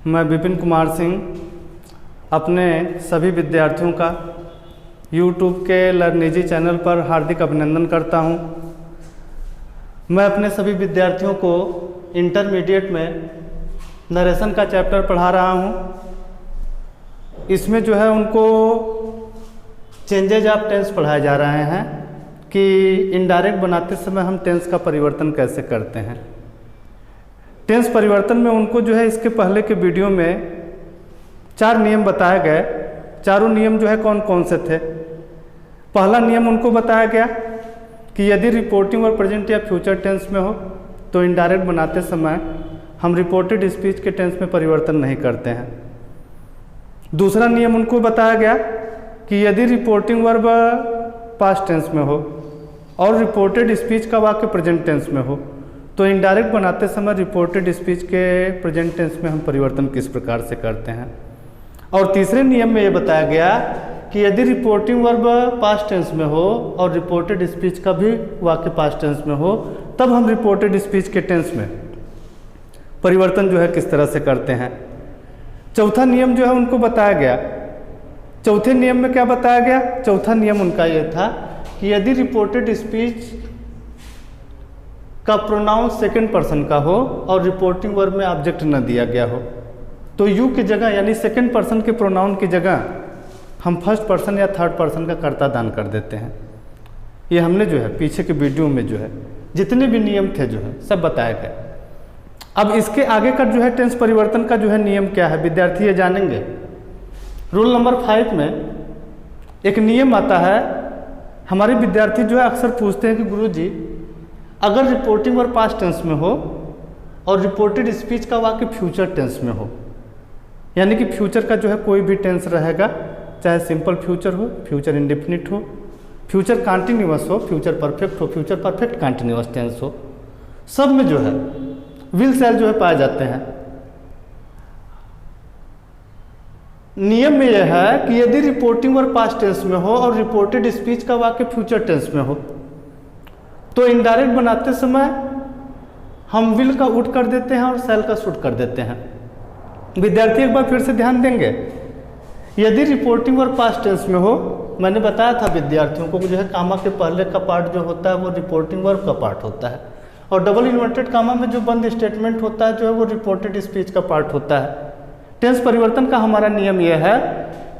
मैं विपिन कुमार सिंह अपने सभी विद्यार्थियों का YouTube के लर्निजी चैनल पर हार्दिक अभिनंदन करता हूं। मैं अपने सभी विद्यार्थियों को इंटरमीडिएट में नरेशन का चैप्टर पढ़ा रहा हूं। इसमें जो है उनको चेंजेज ऑफ टेंस पढ़ाए जा रहे हैं कि इनडायरेक्ट बनाते समय हम टेंस का परिवर्तन कैसे करते हैं। टेंस परिवर्तन में उनको जो है इसके पहले के वीडियो में 4 नियम बताए गए। चारों नियम जो है कौन कौन से थे। पहला नियम उनको बताया गया कि यदि रिपोर्टिंग और प्रेजेंट या फ्यूचर टेंस में हो तो इनडायरेक्ट बनाते समय हम रिपोर्टेड स्पीच के टेंस में परिवर्तन नहीं करते हैं। दूसरा नियम उनको बताया गया कि यदि रिपोर्टिंग वर्ब पास्ट टेंस में हो और रिपोर्टेड स्पीच का वाक्य प्रेजेंट टेंस में हो तो इनडायरेक्ट बनाते समय रिपोर्टेड स्पीच के प्रेजेंट टेंस में हम परिवर्तन किस प्रकार से करते हैं। और तीसरे नियम में ये बताया गया कि यदि रिपोर्टिंग वर्ब पास्ट टेंस में हो और रिपोर्टेड स्पीच का भी वाक्य पास्ट टेंस में हो तब हम रिपोर्टेड स्पीच के टेंस में परिवर्तन जो है किस तरह से करते हैं। चौथा नियम जो है उनको बताया गया। चौथे नियम में क्या बताया गया? चौथा नियम उनका ये था कि यदि रिपोर्टेड स्पीच का प्रोनाउन सेकंड पर्सन का हो और रिपोर्टिंग वर्ब में ऑब्जेक्ट न दिया गया हो तो यू की जगह यानी सेकंड पर्सन के प्रोनाउन की जगह हम फर्स्ट पर्सन या थर्ड पर्सन का कर्ता दान कर देते हैं। ये हमने जो है पीछे के वीडियो में जो है जितने भी नियम थे जो है सब बताए गए। अब इसके आगे का जो है टेंस परिवर्तन का जो है नियम क्या है विद्यार्थी ये जानेंगे। रूल नंबर 5 में एक नियम आता है। हमारे विद्यार्थी जो है अक्सर पूछते हैं कि गुरुजी अगर रिपोर्टिंग और पास्ट टेंस में हो और रिपोर्टेड स्पीच का वाक्य फ्यूचर टेंस में हो यानी कि फ्यूचर का जो है कोई भी टेंस रहेगा, चाहे सिंपल फ्यूचर हो, फ्यूचर इंडेफिनिट हो, फ्यूचर कॉन्टिन्यूअस हो, फ्यूचर परफेक्ट हो, फ्यूचर परफेक्ट कॉन्टिन्यूअस टेंस हो, सब में जो है विल शैल जो है पाए जाते हैं। नियम में यह है कि यदि रिपोर्टिंग और पास्ट टेंस में हो और रिपोर्टेड स्पीच का वाक्य फ्यूचर टेंस में हो तो इनडायरेक्ट बनाते समय हम विल का उड कर देते हैं और शैल का शुड कर देते हैं। विद्यार्थी एक बार फिर से ध्यान देंगे। यदि रिपोर्टिंग और पास्ट टेंस में हो, मैंने बताया था विद्यार्थियों को जो है कामा के पहले का पार्ट जो होता है वो रिपोर्टिंग वर्ब का पार्ट होता है और डबल इन्वर्टेड कामा में जो बंद स्टेटमेंट होता है जो है वो रिपोर्टेड स्पीच का पार्ट होता है। टेंस परिवर्तन का हमारा नियम यह है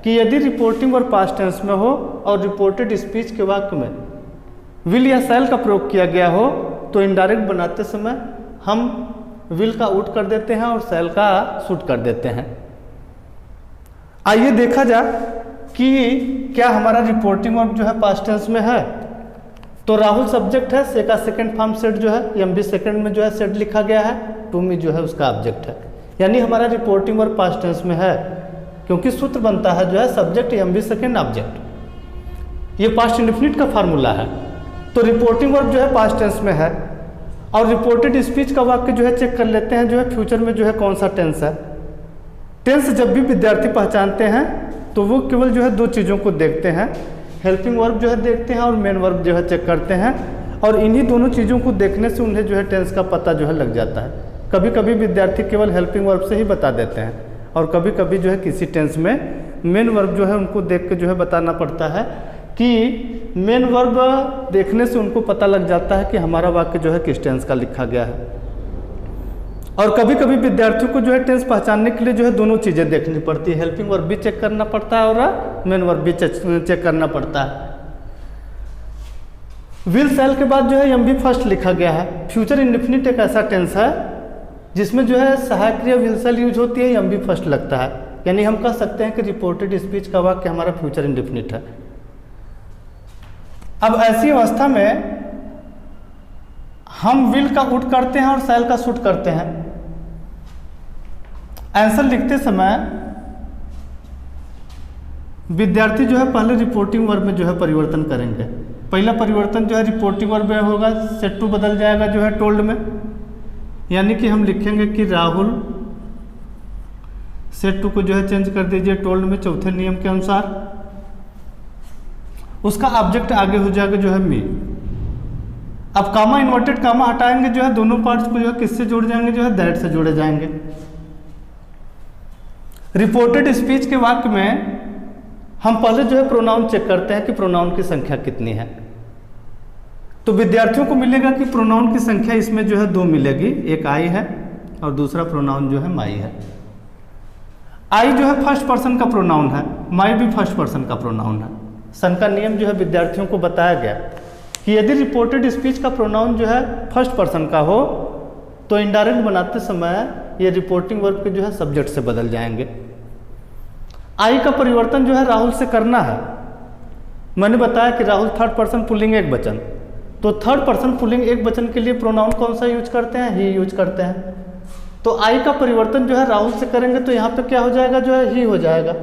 कि यदि रिपोर्टिंग और पास्ट टेंस में हो और रिपोर्टेड स्पीच के वाक्य में विल या शैल का प्रयोग किया गया हो तो इनडायरेक्ट बनाते समय हम विल का उड कर देते हैं और शैल का शुड कर देते हैं। आइए देखा जाए कि क्या हमारा रिपोर्टिंग वर्ब जो है पास्ट टेंस में है। तो राहुल सब्जेक्ट है, से का सेकंड फॉर्म सेट जो है एमबी सेकंड में जो है सेट लिखा गया है, टू मी जो है उसका ऑब्जेक्ट है यानी हमारा रिपोर्टिंग वर्ब पास्ट टेंस में है क्योंकि सूत्र बनता है जो है सब्जेक्ट एमबी सेकंड ऑब्जेक्ट। ये पास्ट इंडेफिनिट का फार्मूला है। तो रिपोर्टिंग वर्ब जो है पास्ट टेंस में है और रिपोर्टेड स्पीच का वाक्य जो है चेक कर लेते हैं जो है फ्यूचर में जो है कौन सा टेंस है। टेंस जब भी विद्यार्थी पहचानते हैं तो वो केवल जो है 2 चीज़ों को देखते हैं, हेल्पिंग वर्ब जो है देखते हैं और मेन वर्ब जो है चेक करते हैं और इन्हीं दोनों चीज़ों को देखने से उन्हें जो है टेंस का पता जो है लग जाता है। कभी कभी विद्यार्थी केवल हेल्पिंग वर्ब से ही बता देते हैं और कभी कभी जो है किसी टेंस में मेन वर्ब जो है उनको देख के जो है बताना पड़ता है कि मेन वर्ब देखने से उनको पता लग जाता है कि हमारा वाक्य जो है किस टेंस का लिखा गया है। और कभी कभी विद्यार्थियों को जो है टेंस पहचानने के लिए जो है दोनों चीज़ें देखनी पड़ती है, हेल्पिंग वर्ब भी चेक करना पड़ता है और मेन वर्ब भी चेक करना पड़ता है। विल शैल के बाद जो है एमबी फर्स्ट लिखा गया है। फ्यूचर इंडेफिनिट एक ऐसा टेंस है जिसमें जो है सहायक क्रिया विल शैल यूज होती है, एमबी फर्स्ट लगता है यानी हम कह सकते हैं कि रिपोर्टेड स्पीच का वाक्य हमारा फ्यूचर इंडेफिनिट है। अब ऐसी अवस्था में हम विल का उड करते हैं और शैल का शुड करते हैं। आंसर लिखते समय विद्यार्थी जो है पहले रिपोर्टिंग वर्ब में जो है परिवर्तन करेंगे। पहला परिवर्तन जो है रिपोर्टिंग वर्ब में होगा, सेट टू बदल जाएगा जो है टोल्ड में यानी कि हम लिखेंगे कि राहुल सेट टू को जो है चेंज कर दीजिए टोल्ड में चौथे नियम के अनुसार। उसका ऑब्जेक्ट आगे हो जाएगा जो है मी। अब कामा इन्वर्टेड कामा हटाएंगे जो है दोनों पार्ट्स को जो है किससे जोड़ जाएंगे जो है दैट से जोड़े जाएंगे। रिपोर्टेड स्पीच के वाक्य में हम पहले जो है प्रोनाउन चेक करते हैं कि प्रोनाउन की संख्या कितनी है। तो विद्यार्थियों को मिलेगा कि प्रोनाउन की संख्या इसमें जो है 2 मिलेगी, एक आई है और दूसरा प्रोनाउन जो है माई है। आई जो है फर्स्ट पर्सन का प्रोनाउन है, माई भी फर्स्ट पर्सन का प्रोनाउन है। सन का नियम जो है विद्यार्थियों को बताया गया कि यदि रिपोर्टेड स्पीच का प्रोनाउन जो है फर्स्ट पर्सन का हो तो इनडायरेक्ट बनाते समय ये रिपोर्टिंग वर्ब के जो है सब्जेक्ट से बदल जाएंगे। आई का परिवर्तन जो है राहुल से करना है। मैंने बताया कि राहुल थर्ड पर्सन पुल्लिंग एक वचन, तो थर्ड पर्सन पुल्लिंग एक वचन के लिए प्रोनाउन कौन सा यूज करते हैं? ही यूज करते हैं। तो आई का परिवर्तन जो है राहुल से करेंगे तो यहाँ पे क्या हो जाएगा? जो है ही हो जाएगा।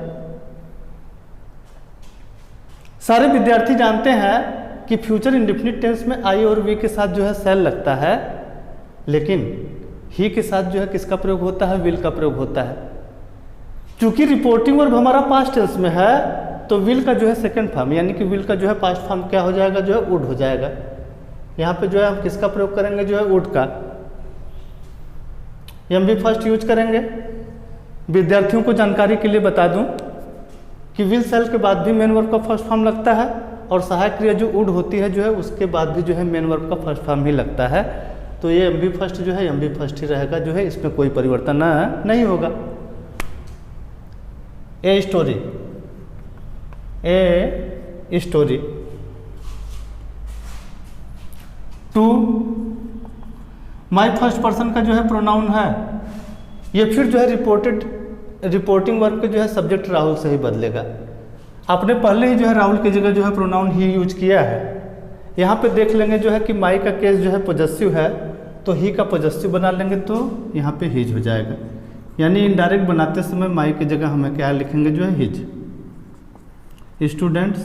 सारे विद्यार्थी जानते हैं कि फ्यूचर इंडेफिनिट टेंस में आई और वी के साथ जो है सेल लगता है, लेकिन ही के साथ जो है किसका प्रयोग होता है? विल का प्रयोग होता है। चूंकि रिपोर्टिंग वर्ब हमारा पास्ट टेंस में है तो विल का जो है सेकंड फॉर्म यानी कि विल का जो है पास्ट फॉर्म क्या हो जाएगा? जो है वुड हो जाएगा। यहाँ पे जो है हम किसका प्रयोग करेंगे? जो है वुड का। एम बी फर्स्ट यूज करेंगे। विद्यार्थियों को जानकारी के लिए बता दूं कि विल सेल के बाद भी मेन वर्ब का फर्स्ट फॉर्म लगता है और सहायक क्रिया जो वुड होती है जो है उसके बाद भी जो है मेन वर्ब का फर्स्ट फॉर्म ही लगता है। तो ये एम बी फर्स्ट जो है एम बी फर्स्ट ही रहेगा, जो है इसमें कोई परिवर्तन नहीं होगा। A story, a story. To my first person का जो है प्रोनाउन है, ये फिर जो है रिपोर्टिंग वर्ब के जो है सब्जेक्ट राहुल से ही बदलेगा। आपने पहले ही जो है राहुल की जगह जो है प्रोनाउन ही यूज किया है। यहाँ पे देख लेंगे जो है कि माई का केस जो है पॉजेसिव है तो ही का पॉजेसिव बना लेंगे तो यहाँ पे हिज हो जाएगा। यानी इनडायरेक्ट बनाते समय माई की जगह हमें क्या लिखेंगे? जो है हिज। स्टूडेंट्स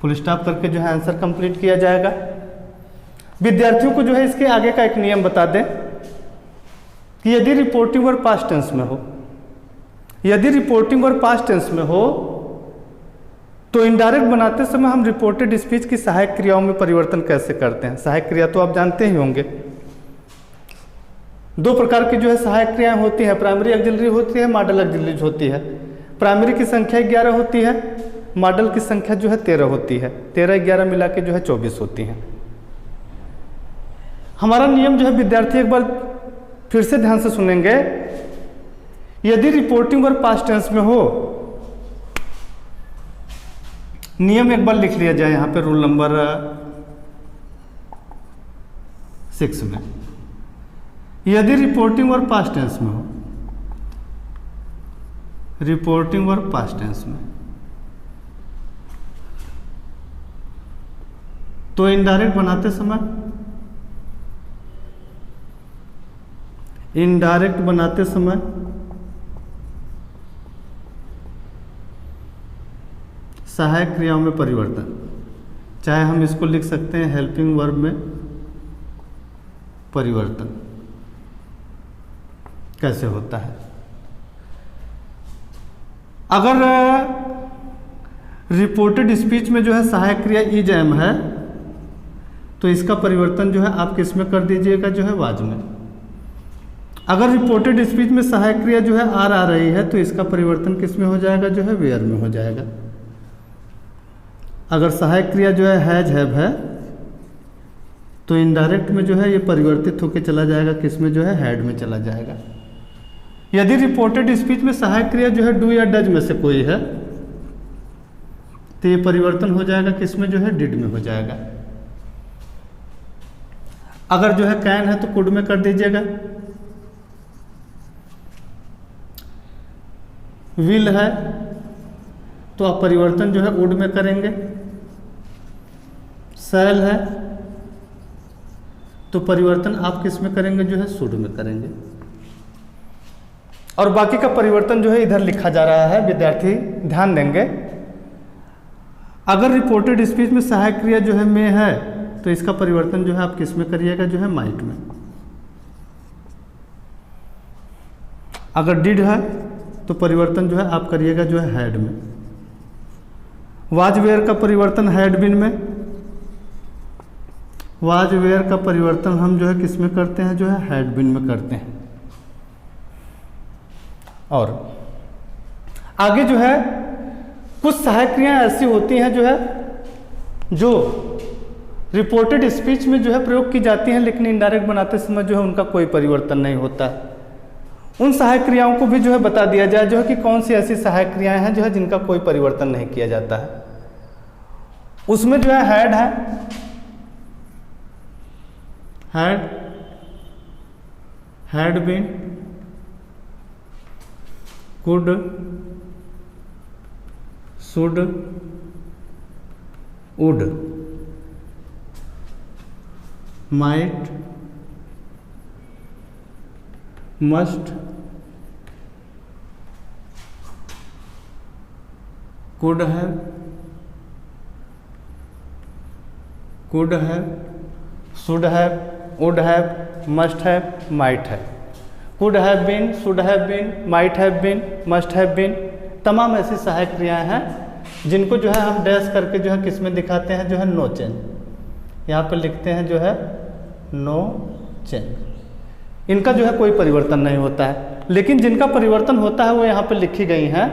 फुल स्टॉप करके जो है आंसर कंप्लीट किया जाएगा। विद्यार्थियों को जो है इसके आगे का एक नियम बता दें कि यदि रिपोर्टिंग वर्ब पास्ट टेंस में हो, यदि रिपोर्टिंग वर्ब पास्ट टेंस में हो तो इनडायरेक्ट बनाते समय हम रिपोर्टेड स्पीच की सहायक क्रियाओं में परिवर्तन कैसे करते हैं? सहायक क्रिया तो आप जानते ही होंगे। 2 प्रकार की जो है सहायक क्रियाएं होती है, प्राइमरी ऑक्सिलरी होती है, मॉडल ऑक्सिलरी होती है। प्राइमरी की संख्या 11 होती है, मॉडल की संख्या जो है 13 होती है। 13-11 मिला के जो है 24 होती है। हमारा नियम जो है विद्यार्थी एक बार फिर से ध्यान से सुनेंगे। यदि रिपोर्टिंग वर्ब पास्ट टेंस में हो, नियम एक बार लिख लिया जाए यहाँ पे रूल नंबर 6 में। यदि रिपोर्टिंग वर्ब पास्ट टेंस में हो, रिपोर्टिंग वर्ब पास्ट टेंस में, तो इनडायरेक्ट बनाते समय, इनडायरेक्ट बनाते समय सहायक क्रियाओं में परिवर्तन, चाहे हम इसको लिख सकते हैं हेल्पिंग वर्ब में परिवर्तन, कैसे होता है? अगर रिपोर्टेड स्पीच में जो है सहायक क्रिया इज एम है तो इसका परिवर्तन जो है आप किस में कर दीजिएगा? जो है वाज में। अगर रिपोर्टेड स्पीच में सहायक क्रिया जो है आर आ रही है तो इसका परिवर्तन किस में हो जाएगा? जो है वेयर में हो जाएगा। अगर सहायक क्रिया जो है हैज हैव है तो इनडायरेक्ट में जो है ये परिवर्तित होकर चला जाएगा किस में? जो है हैड में चला जाएगा। यदि रिपोर्टेड स्पीच में सहायक क्रिया जो है डू या डज में से कोई है तो ये परिवर्तन हो जाएगा किस में? जो है डिड में हो जाएगा। अगर जो है कैन है तो कुड में कर दीजिएगा। विल है तो आप परिवर्तन जो है वुड में करेंगे। शैल है तो परिवर्तन आप किस में करेंगे? जो है शुड में करेंगे। और बाकी का परिवर्तन जो है इधर लिखा जा रहा है, विद्यार्थी ध्यान देंगे। अगर रिपोर्टेड स्पीच में सहायक क्रिया जो है में है तो इसका परिवर्तन जो है आप किस में करिएगा? जो है माइट में। अगर डिड है तो परिवर्तन जो है आप करिएगा जो है हैड में। वाज वेयर का परिवर्तन हैड बिन में। वाज वेयर का परिवर्तन हम जो है किस में करते हैं? जो है हैड बिन में करते हैं। और आगे जो है कुछ सहायक क्रियाएं ऐसी होती हैं जो है जो रिपोर्टेड स्पीच में जो है प्रयोग की जाती हैं, लेकिन इनडायरेक्ट बनाते समय जो है उनका कोई परिवर्तन नहीं होता है। उन सहायक क्रियाओं को भी जो है बता दिया जाए जो है कि कौन सी ऐसी सहायक क्रियाएं हैं जो है जिनका कोई परिवर्तन नहीं किया जाता है। उसमें जो है हैड है, had been, could, should, would, might, must, could have, should have, would have, must have, might have। could have been, should have been, might have been, must have been, तमाम ऐसी सहायक क्रियाएं हैं जिनको जो है हम डैश करके जो है किस में दिखाते हैं, जो है नो चेंज। यहाँ पर लिखते हैं जो है नो चेंज। इनका जो है कोई परिवर्तन नहीं होता है, लेकिन जिनका परिवर्तन होता है वो यहाँ पर लिखी गई हैं।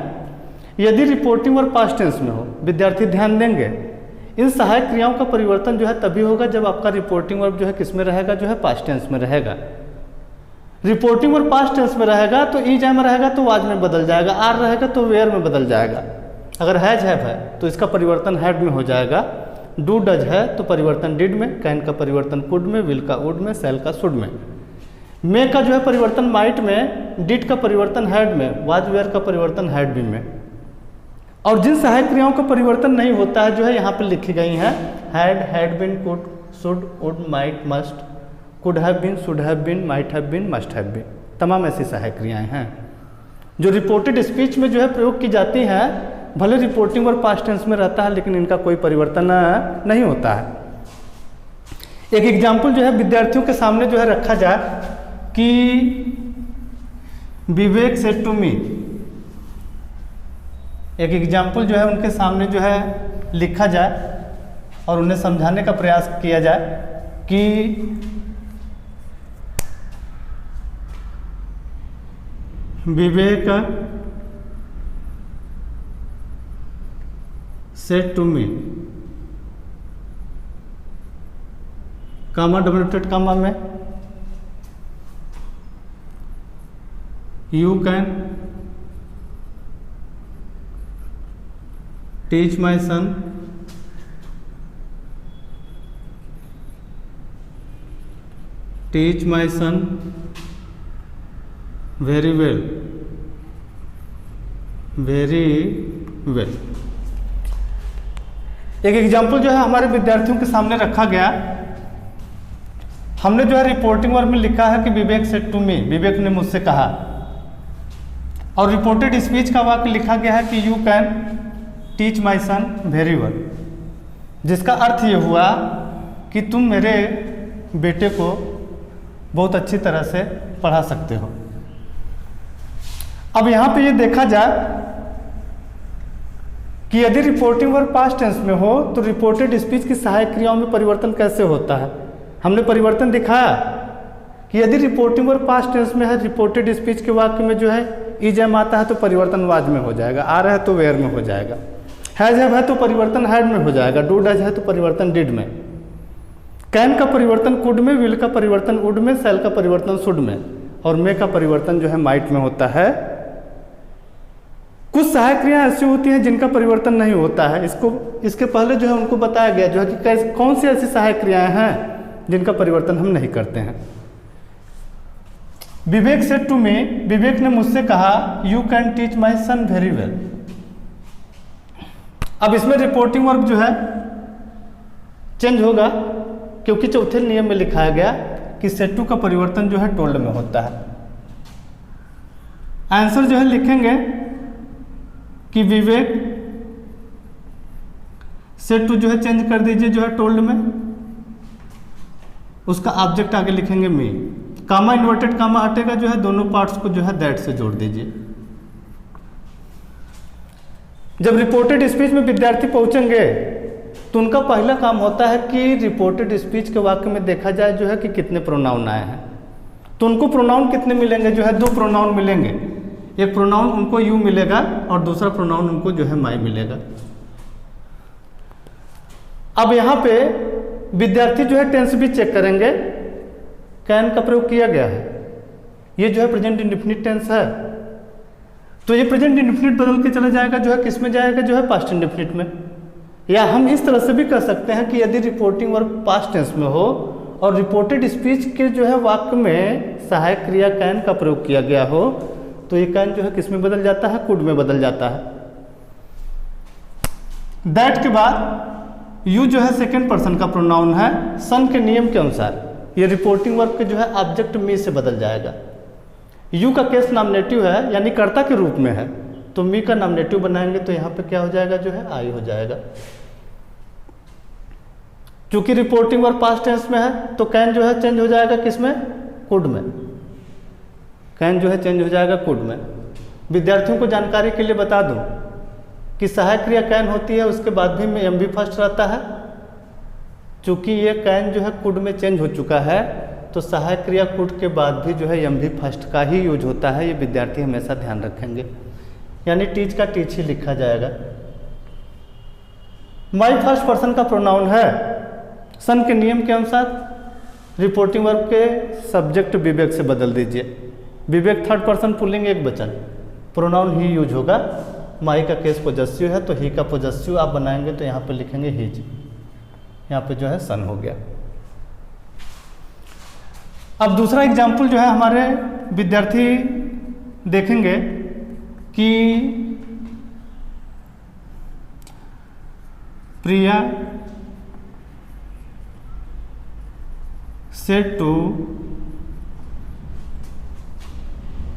यदि रिपोर्टिंग और पास्ट टेंस में हो, विद्यार्थी ध्यान देंगे, इन सहायक क्रियाओं का परिवर्तन जो है तभी होगा जब आपका रिपोर्टिंग वर्ब जो है किस में रहेगा, जो है पास्ट टेंस में रहेगा। रिपोर्टिंग और पास्ट टेंस में रहेगा तो ईज में रहेगा तो वाज में बदल जाएगा, आर रहेगा तो वेयर में बदल जाएगा। अगर हैज हैव है तो इसका परिवर्तन हैड में हो जाएगा। डू डज है तो परिवर्तन डिड में, कैन का परिवर्तन कुड में, विल का वुड में, सेल का शुड में। मे का जो है परिवर्तन माइट में, डिड का परिवर्तन हैड में, वाज वेयर का परिवर्तन हैड बी में। और जिन सहायक क्रियाओं का परिवर्तन नहीं होता है जो है यहाँ पर लिखी गई हैं, had been, could, should, would, might, must, could have been, should have been, might have been, must have been. तमाम ऐसी सहायक क्रियाएं हैं जो रिपोर्टेड स्पीच में जो है प्रयोग की जाती हैं। भले रिपोर्टिंग और पास्ट टेंस में रहता है लेकिन इनका कोई परिवर्तन नहीं होता है। एक एग्जाम्पल जो है विद्यार्थियों के सामने जो है रखा जाए कि विवेक सेड टू मी, एक एग्जाम्पल जो है उनके सामने जो है लिखा जाए और उन्हें समझाने का प्रयास किया जाए कि विवेक said to me, comma double dotted comma में, you can teach my son very well, एक एग्जाम्पल जो है हमारे विद्यार्थियों के सामने रखा गया। हमने जो है रिपोर्टिंग वर्ब में लिखा है कि विवेक सेड टू मी, विवेक ने मुझसे कहा, और रिपोर्टेड स्पीच का वाक्य लिखा गया है कि you can teach my son very well, जिसका अर्थ ये हुआ कि तुम मेरे बेटे को बहुत अच्छी तरह से पढ़ा सकते हो। अब यहाँ पे ये देखा जाए कि यदि रिपोर्टिंग वर्ब पास्ट टेंस में हो तो रिपोर्टेड स्पीच की सहायक क्रियाओं में परिवर्तन कैसे होता है। हमने परिवर्तन दिखाया कि यदि रिपोर्टिंग वर्ब पास्ट टेंस में है, रिपोर्टेड स्पीच के वाक्य में जो है ईज एम आता है तो परिवर्तन वाज में हो जाएगा, आर है तो वेयर में हो जाएगा, हैज हैव है तो परिवर्तन हैड में हो जाएगा, डू डज है तो परिवर्तन डिड में, कैन का परिवर्तन कुड में, विल का परिवर्तन वुड में, सेल का परिवर्तन शुड में, और मे का परिवर्तन जो है माइट में होता है। कुछ सहायक क्रियाएं ऐसी होती हैं जिनका परिवर्तन नहीं होता है। इसके पहले जो है उनको बताया गया जो है कि कौन सी ऐसी सहायक क्रियाएं हैं जिनका परिवर्तन हम नहीं करते हैं। विवेक सेड टू मी, विवेक ने मुझसे कहा you can teach my son very well. अब इसमें रिपोर्टिंग वर्ब जो है चेंज होगा क्योंकि चौथे नियम में लिखाया गया कि सेड टू का परिवर्तन जो है टोल्ड में होता है। आंसर जो है लिखेंगे कि विवेक सेड टू जो है चेंज कर दीजिए जो है टोल्ड में, उसका ऑब्जेक्ट आगे लिखेंगे मी, कामा इन्वर्टेड कामा हटेगा जो है, दोनों पार्ट्स को जो है दैट से जोड़ दीजिए। जब रिपोर्टेड स्पीच में विद्यार्थी पहुंचेंगे तो उनका पहला काम होता है कि रिपोर्टेड स्पीच के वाक्य में देखा जाए जो है कि कितने प्रोनाउन आए हैं। तो उनको प्रोनाउन कितने मिलेंगे, जो है 2 प्रोनाउन मिलेंगे। एक प्रोनाउन उनको यू मिलेगा और दूसरा प्रोनाउन उनको जो है माई मिलेगा। अब यहाँ पे विद्यार्थी जो है टेंस भी चेक करेंगे, कैन का प्रयोग किया गया है, ये जो है प्रेजेंट इंडेफिनिट टेंस है, तो ये प्रेजेंट इंडेफिनिट बदल के चला जाएगा जो है किस में जाएगा, जो है पास्ट इंडेफिनिट में। या हम इस तरह से भी कर सकते हैं कि यदि रिपोर्टिंग वर्ब पास्ट टेंस में हो और रिपोर्टेड स्पीच के जो है वाक्य में सहायक क्रिया कैन का प्रयोग किया गया हो, तो ये कैन जो है किस में बदल जाता है, कुड में बदल जाता है। दैट के बाद यू जो है सेकेंड पर्सन का प्रोनाउन है, सन के नियम के अनुसार ये रिपोर्टिंग वर्ब के जो है ऑब्जेक्ट मी से बदल जाएगा। यू का केस नॉमिनेटिव है यानी कर्ता के रूप में है, तो मी का नॉमिनेटिव बनाएंगे तो यहाँ पे क्या हो जाएगा, जो है आई हो जाएगा। क्योंकि रिपोर्टिंग वर्ब पास्ट टेंस में है तो कैन जो है चेंज हो जाएगा किसमें, कुड में। कैन जो है चेंज हो जाएगा कुड में। विद्यार्थियों को जानकारी के लिए बता दूं कि सहायक क्रिया कैन होती है, उसके बाद भी में एम भी फर्स्ट रहता है। चूंकि ये कैन जो है कुड में चेंज हो चुका है तो सहायक क्रिया कुड के बाद भी जो है एम भी फर्स्ट का ही यूज होता है, ये विद्यार्थी हमेशा ध्यान रखेंगे। यानी टीच का टीच ही लिखा जाएगा। माई फर्स्ट पर्सन का प्रोनाउन है, सन के नियम के अनुसार रिपोर्टिंग वर्ब के सब्जेक्ट विवेक से बदल दीजिए। विवेक थर्ड पर्सन पुल्लिंग एक वचन, प्रोनाउन ही यूज होगा। माई का केस पोजेसिव है तो ही का पोजेसिव आप बनाएंगे तो यहाँ पे लिखेंगे हिज, यहाँ पे जो है सन हो गया। अब दूसरा एग्जाम्पल जो है हमारे विद्यार्थी देखेंगे कि प्रिया said to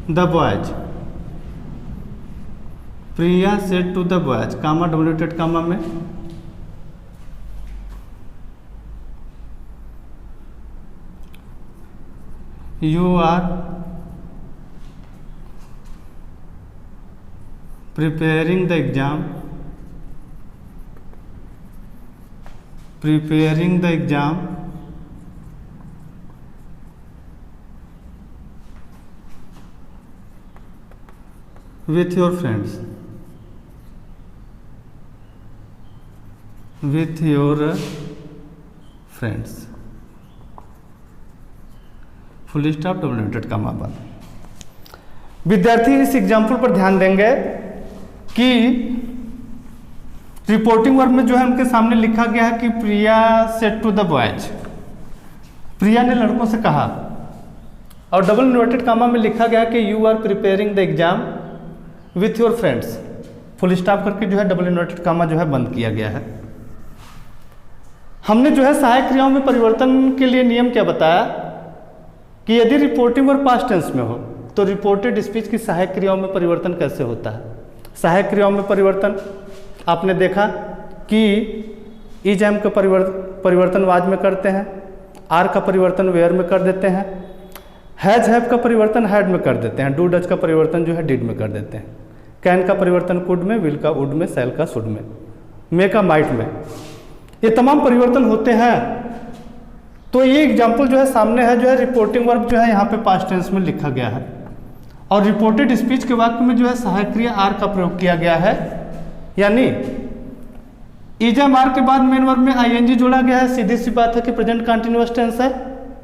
the boys, Priya said to the boys, कामा डब्ल्यूटेड कामा में you are preparing the exam, preparing the exam with your friends, with your friends, full stop double dotted comma बंद। विद्यार्थी इस एग्जाम्पल पर ध्यान देंगे कि रिपोर्टिंग वर्ब में जो है उनके सामने लिखा गया है कि प्रिया सेड टू द बॉयज, प्रिया ने लड़कों से कहा, और डबल इन्वर्टेड कामा में लिखा गया कि you are preparing the exam with your friends, full stop करके जो है डबल इन्वर्टेड कामा जो है बंद किया गया है। हमने जो है सहायक क्रियाओं में परिवर्तन के लिए नियम क्या बताया कि यदि रिपोर्टिंग वर्ब पास्ट टेंस में हो तो रिपोर्टेड स्पीच की सहायक क्रियाओं में परिवर्तन कैसे होता है। सहायक क्रियाओं में परिवर्तन आपने देखा कि इज एम का परिवर्तन वाज में करते हैं, आर का परिवर्तन वेयर में कर देते हैं, हैज हैव का परिवर्तन हैड में कर देते हैं, डू डज का परिवर्तन जो है डिड में कर देते हैं, कैन का परिवर्तन कुड में, विल का वुड में, सेल का शुड में, मे का माइट में, ये तमाम परिवर्तन होते हैं। तो ये एग्जाम्पल जो है सामने है, जो है रिपोर्टिंग वर्ब जो है यहाँ पे पास्ट टेंस में लिखा गया है और रिपोर्टेड स्पीच के वाक्य में जो है सहायक क्रिया आर का प्रयोग किया गया है, यानी इजम आर के बाद मेन वर्ब में आईएनजी जोड़ा गया है। सीधी सी बात है कि प्रेजेंट कंटिन्यूअस टेंस है,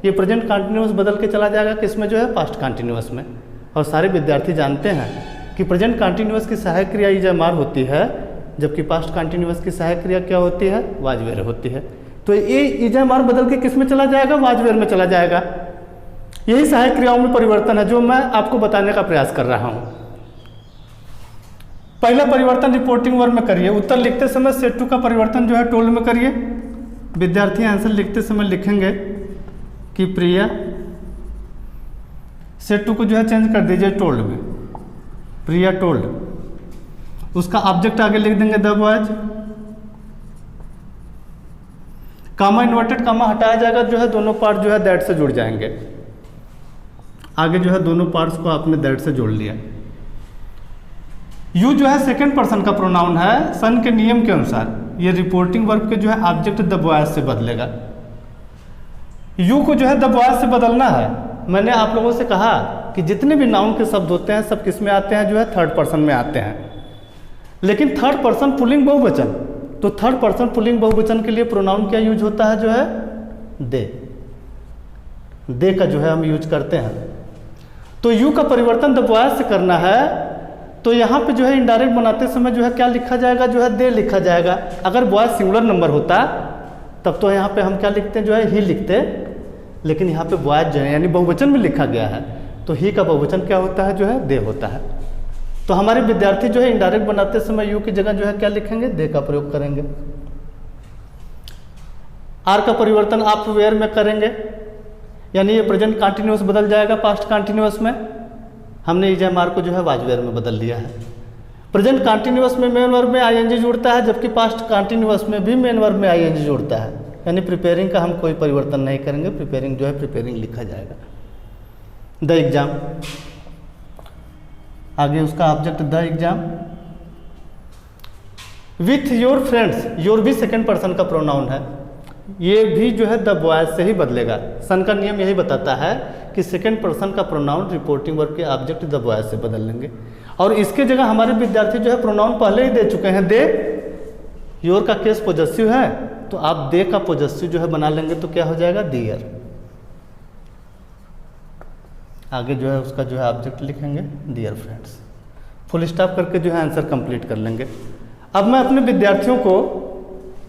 ये प्रेजेंट कंटिन्यूअस बदल के चला जाएगा किसमें, जो है पास्ट कंटिन्यूअस में। और सारे विद्यार्थी जानते हैं कि प्रेजेंट कंटिन्यूअस की सहायक क्रिया इजम आर होती है, जबकि पास्ट कंटिन्यूअस की सहायक क्रिया क्या होती है, वाज वेयर होती है। तो ये इजम आर बदल के किस में चला जाएगा, वाज वेयर में चला जाएगा। यही सहायक क्रियाओं में परिवर्तन है जो मैं आपको बताने का प्रयास कर रहा हूँ। पहला परिवर्तन रिपोर्टिंग वर्ब में करिए, उत्तर लिखते समय सेड टू का परिवर्तन जो है टोल्ड में करिए। विद्यार्थी आंसर लिखते समय लिखेंगे कि प्रिया, सेड टू को जो है चेंज कर दीजिए टोल्ड में, प्रिया टोल्ड, उसका ऑब्जेक्ट आगे लिख देंगे the boys, comma inverted comma हटाया जाएगा, जो है दोनों पार्ट जो है दैट से जुड़ जाएंगे। आगे जो है दोनों पार्ट्स को आपने दैट से जोड़ लिया। यू जो है सेकंड पर्सन का प्रोनाउन है, सन के नियम के अनुसार ये रिपोर्टिंग वर्ब के जो है ऑब्जेक्ट द बॉयज से बदलेगा। यू को जो है द बॉयज से बदलना है। मैंने आप लोगों से कहा कि जितने भी नाउन के शब्द होते हैं सब किस में आते हैं, जो है थर्ड पर्सन में आते हैं। लेकिन थर्ड पर्सन पुल्लिंग बहुवचन, तो थर्ड पर्सन पुल्लिंग बहुवचन के लिए प्रोनाउन क्या यूज होता है, जो है दे का जो है हम यूज करते हैं। तो यू का परिवर्तन द बॉयज से करना है, तो यहाँ पे जो है इनडायरेक्ट बनाते समय जो है क्या लिखा जाएगा, जो है दे लिखा जाएगा। अगर बॉयज सिंगुलर नंबर होता तब तो यहाँ पे हम क्या लिखते हैं, जो है ही लिखते, लेकिन यहाँ पे बॉयज जो है यानी बहुवचन में लिखा गया है, तो ही का बहुवचन क्या होता है, जो है दे होता है। तो हमारे विद्यार्थी जो है इनडायरेक्ट बनाते समय यू की जगह जो है क्या लिखेंगे, दे का प्रयोग करेंगे। आर का परिवर्तन आप वेयर में करेंगे, यानी ये प्रेजेंट कंटिन्यूअस बदल जाएगा पास्ट कंटिन्यूअस में। हमने इज एम आर को जो है वाज वेयर में बदल लिया है। प्रेजेंट कंटिन्यूअस में मेन वर्ब में आईएनजी जुड़ता है, जबकि पास्ट कंटिन्यूअस में भी मेन वर्ब में आईएनजी जुड़ता है, यानी प्रिपेयरिंग का हम कोई परिवर्तन नहीं करेंगे, प्रिपेयरिंग जो है प्रिपेयरिंग लिखा जाएगा। द एग्जाम, आगे उसका object the exam. With your friends, your भी सेकेंड पर्सन का प्रोनाउन है, ये भी जो है द बॉयज से ही बदलेगा। सन का नियम यही बताता है कि सेकेंड पर्सन का प्रोनाउन रिपोर्टिंग वर्ब के ऑब्जेक्ट द बॉयज से बदल लेंगे। और इसके जगह हमारे विद्यार्थी जो है प्रोनाउन पहले ही दे चुके हैं, दे। योर का केस पोजेसिव है, तो आप दे का पोजेसिव जो है बना लेंगे, तो क्या हो जाएगा, डियर। आगे जो है उसका जो है ऑब्जेक्ट लिखेंगे डियर फ्रेंड्स, फुल स्टॉप करके जो है आंसर कंप्लीट कर लेंगे। अब मैं अपने विद्यार्थियों को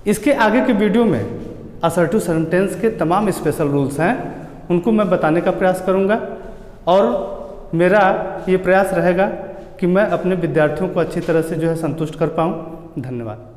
इसके आगे के वीडियो में असर्टिव सेंटेंस के तमाम स्पेशल रूल्स हैं उनको मैं बताने का प्रयास करूंगा, और मेरा ये प्रयास रहेगा कि मैं अपने विद्यार्थियों को अच्छी तरह से जो है संतुष्ट कर पाऊँ। धन्यवाद।